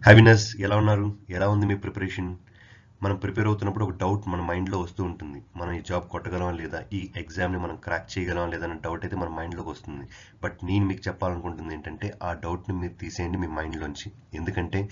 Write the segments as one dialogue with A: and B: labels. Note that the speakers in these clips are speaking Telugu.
A: హ్యాపీనెస్ ఎలా ఉన్నారు? ఎలా ఉంది మీ ప్రిపరేషన్? మనం ప్రిపేర్ అవుతున్నప్పుడు ఒక డౌట్ మన మైండ్లో వస్తూ ఉంటుంది. మనం ఈ జాబ్ కొట్టగలమా లేదా, ఈ ఎగ్జామ్ని మనం క్రాక్ చేయగలమా లేదా అనే డౌట్ అయితే మన మైండ్లోకి వస్తుంది. బట్ నేను మీకు చెప్పాలనుకుంటుంది ఏంటంటే ఆ డౌట్ని మీరు తీసేయండి మీ మైండ్లోంచి. ఎందుకంటే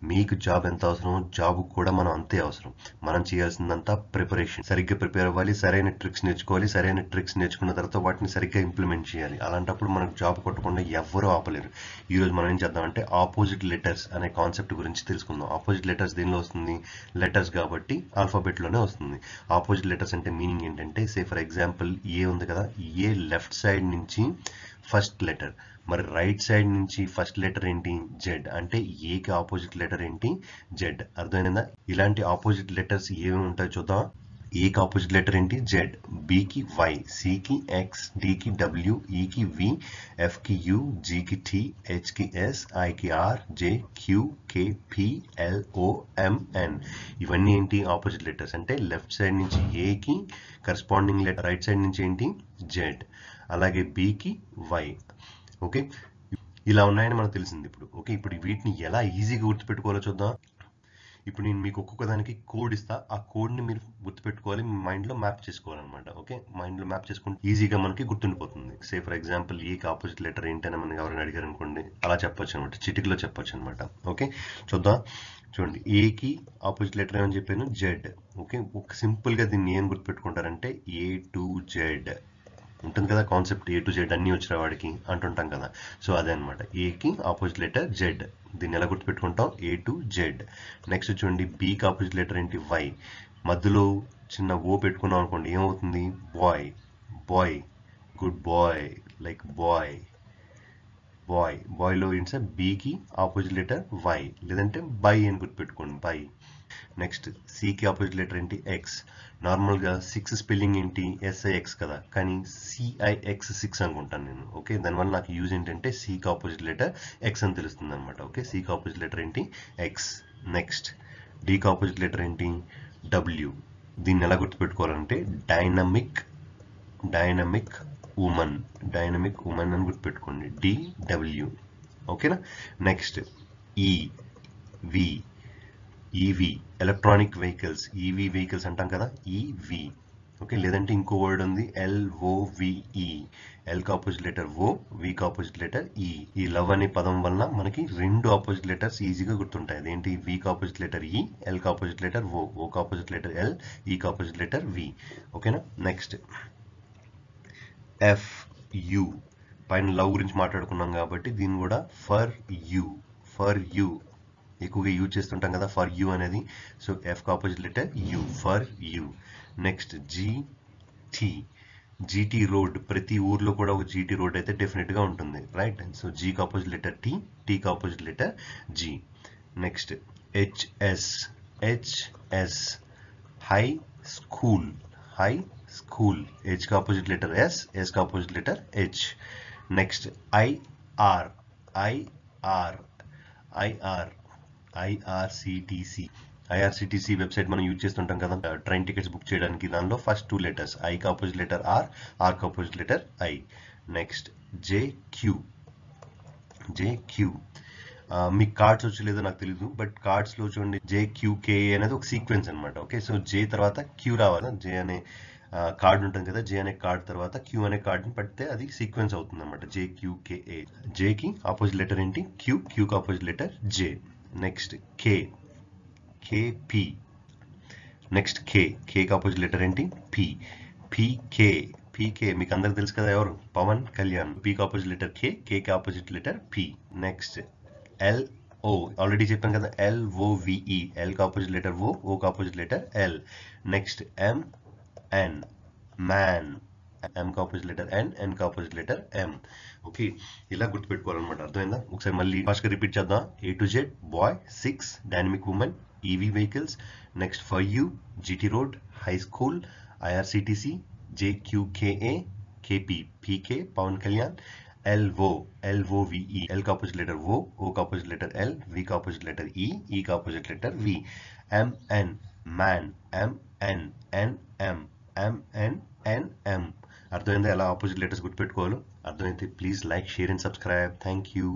A: మీకు జాబ్ ఎంత అవసరమో జాబ్ కూడా మనం అంతే అవసరం. మనం చేయాల్సిందంతా ప్రిపరేషన్. సరిగ్గా ప్రిపేర్ అవ్వాలి, సరైన ట్రిక్స్ నేర్చుకోవాలి, సరైన ట్రిక్స్ నేర్చుకున్న తర్వాత వాటిని సరిగ్గా ఇంప్లిమెంట్ చేయాలి. అలాంటప్పుడు మనకు జాబ్ కొట్టకుండా ఎవ్వరూ ఆపలేరు. ఈరోజు మనం ఏం చేద్దామంటే ఆపోజిట్ లెటర్స్ అనే కాన్సెప్ట్ గురించి తెలుసుకుందాం. ఆపోజిట్ లెటర్స్ దేనిలో వస్తుంది? లెటర్స్ కాబట్టి ఆల్ఫాబెట్లోనే వస్తుంది. ఆపోజిట్ లెటర్స్ అంటే మీనింగ్ ఏంటంటే, సే ఫర్ ఎగ్జాంపుల్ ఏ ఉంది కదా, ఏ లెఫ్ట్ సైడ్ నుంచి ఫస్ట్ లెటర్, మరి రైట్ సైడ్ నుంచి ఫస్ట్ లెటర్ ఏంటి? జెడ్. అంటే ఏకి ఆపోజిట్ లెటర్ ఏంటి? జెడ్. అర్థమైందా? ఇలాంటి ఆపోజిట్ లెటర్స్ ఏమి ఉంటాయో చూద్దాం. ఏకి ఆపోజిట్ లెటర్ ఏంటి? జెడ్. బికి వై, సికి ఎక్స్, డికి డబ్ల్యూ, ఈకి వి, ఎఫ్కి యూ, జీకి టీ, హెచ్కి ఎస్, ఐకి R, J, Q, K, P, L, O, M, N. ఇవన్నీ ఏంటి? Opposite letters. అంటే లెఫ్ట్ సైడ్ నుంచి ఏకి కరస్పాండింగ్ లెటర్, రైట్ సైడ్ నుంచి ఏంటి? జెడ్. అలాగే బికి వై. ఓకే, ఇలా ఉన్నాయని మనకు తెలిసింది ఇప్పుడు. ఓకే, ఇప్పుడు వీటిని ఎలా ఈజీగా గుర్తుపెట్టుకోవాలో చూద్దాం. ఇప్పుడు నేను మీకు ఒక్కొక్క దానికి కోడ్ ఇస్తా, ఆ కోడ్ని మీరు గుర్తుపెట్టుకోవాలి, మీ మైండ్లో మ్యాప్ చేసుకోవాలన్నమాట. ఓకే, మైండ్లో మ్యాప్ చేసుకుంటే ఈజీగా మనకి గుర్తుండిపోతుంది. సే ఫర్ ఎగ్జాంపుల్ ఏకి ఆపోజిట్ లెటర్ ఏంటని మనకి ఎవరైనా అడిగారు అనుకోండి, అలా చెప్పొచ్చు అనమాట, చిటికలో చెప్పొచ్చు అనమాట. ఓకే, చూద్దాం. చూడండి, ఏకి ఆపోజిట్ లెటర్ ఏమని చెప్పాను? జెడ్. ఓకే, ఒక సింపుల్గా దీన్ని ఏం గుర్తుపెట్టుకుంటారంటే ఏ టు జెడ్ ఉంటుంది కదా కాన్సెప్ట్. ఏ టు జెడ్ అన్నీ వచ్చిన వాడికి అంటుంటాం కదా, సో అదే అనమాట. ఏకి ఆపోజిట్ లెటర్ జెడ్. దీన్ని ఎలా గుర్తుపెట్టుకుంటాం? ఏ టు జెడ్. నెక్స్ట్ చూడండి, బీకి ఆపోజిట్ లెటర్ ఏంటి? వై. మధ్యలో చిన్న ఓ పెట్టుకున్నాం అనుకోండి, ఏమవుతుంది? Boy. Boy, good boy, like boy. Boy, బాయ్లో ఏంటి సార్? బీకి ఆపోజిట్ లెటర్ వై, లేదంటే బై అని గుర్తుపెట్టుకోండి, బై. నెక్స్ట్ సికి ఆపోజిట్ లెటర్ ఏంటి? ఎక్స్. నార్మల్గా సిక్స్ స్పెల్లింగ్ ఏంటి? ఎస్ఐఎక్స్ కదా, కానీ సిఐఎక్స్ 6 అనుకుంటాను నేను. ఓకే, దానివల్ల నాకు యూజ్ ఏంటంటే సికి ఆపోజిట్ లెటర్ ఎక్స్ అని తెలుస్తుంది అనమాట. ఓకే, సికి ఆపోజిట్ లెటర్ ఏంటి? ఎక్స్. నెక్స్ట్ డికి ఆపోజిట్ లెటర్ ఏంటి? డబ్ల్యూ. దీన్ని ఎలా గుర్తుపెట్టుకోవాలంటే dynamic, dynamic woman, dynamic woman అని గుర్తుపెట్టుకోండి, డిడబ్ల్యూ. ఓకేనా? Next E, V. E V, electronic vehicles, E V vehicles అంటాం కదా, ఈవీ. ఓకే, లేదంటే ఇంకో వర్డ్ ఉంది ఎల్ఓవిఈ. ఎల్కి ఆపోజిట్ లెటర్ ఓ, వికి ఆపోజిట్ లెటర్ ఈ. ఈ లవ్ అనే పదం వల్ల మనకి రెండు ఆపోజిట్ లెటర్స్ ఈజీగా గుర్తుంటాయి. అదేంటి? వికి ఆపోజిట్ లెటర్ ఈ, ఎల్కి ఆపోజిట్ లెటర్ ఓ, ఓకి ఆపోజిట్ లెటర్ ఎల్, ఈకి ఆపోజిట్ లెటర్ వి. ఓకేనా? Next F U. పైన లవ్ గురించి మాట్లాడుకున్నాం కాబట్టి దీన్ని కూడా ఫర్ యూ, ఫర్ యూ ఎక్కువగా యూజ్ చేస్తుంటాం కదా ఫర్ యూ అనేది. So F opposite letter U, for you. Next G T. G T road, ప్రతి ఊర్లో కూడా ఒక జీటీ రోడ్ అయితే డెఫినెట్ గా ఉంటుంది, రైట్? సో జీకి ఆపోజిట్ లెటర్ టీ, టీకి opposite letter G. Next H S. H S, high school, high school. హెచ్కి ఆపోజిట్ లెటర్ ఎస్, ఎస్కి opposite letter H. Next I R. I R, I R, IRCTC. IRCTC website మనం యూజ్ చేస్తుంటాం కదా ట్రైన్ టికెట్స్ బుక్ చేయడానికి. దానిలో ఫస్ట్ 2 లెటర్స్, ఐకి ఆపోజిట్ లెటర్ ఆర్, ఆర్కి opposite letter I. Next J Q. J Q, మీకు కార్డ్స్ వచ్చి లేదో నాకు తెలీదు, బట్ కార్డ్స్ లో చూడండి జేక్యూకే అనేది ఒక సీక్వెన్స్ అనమాట. ఓకే, సో జే తర్వాత క్యూ రావాలి. జే అనే కార్డ్ ఉంటుంది కదా, జే అనే కార్డ్ తర్వాత క్యూ అనే కార్డ్ని పడితే అది సీక్వెన్స్ అవుతుంది అనమాట, జేక్యూకేఏ. జేకి ఆపోజిట్ లెటర్ ఏంటి? క్యూ, క్యూకి opposite letter J. Next K, K P. Next K, కేకి ఆపోజిట్ లెటర్ ఏంటి? P, P K. పీకే మీకు అందరికి తెలుసు కదా, ఎవరు? పవన్ కళ్యాణ్. పీకి ఆపోజిట్ లెటర్ కే, కేకి opposite letter P. Next L O, already చెప్పాను కదా, ఎల్ఓవిఈ. ఎల్కి ఆపోజిట్ లెటర్ ఓ, ఓకి opposite letter L. Next M N, man. ఎంకి ఆపోజిట్ లెటర్ ఎన్, ఎన్కి ఆపోజిట్ లెటర్ ఎం. ఓకే, ఇలా గుర్తుపెట్టుకోవాలన్నమాట. అర్థమైందా? ఒకసారి మళ్ళీ ఫాస్ట్ గా రిపీట్ చేద్దాం. A to Z boy, 6 dynamic women, E V vehicles. Next for you, G T road, high school, IRCTC, J Q K A, K P, P K Pawan Kalyan. L O, L O V E. L కి ఆపోజిట్ లెటర్ ఓ, ఓ కి ఆపోజిట్ లెటర్ ఎల్, వి కి ఆపోజిట్ లెటర్ ఈ, ఈ కి opposite letter V. MN, man. MN, NM, MN, NM. అర్థమైందా ఎలా ఆపోజిట్ లెటర్స్ గుర్తుపెట్టుకోవాలో? అర్థమైతే please like, share and subscribe. Thank you.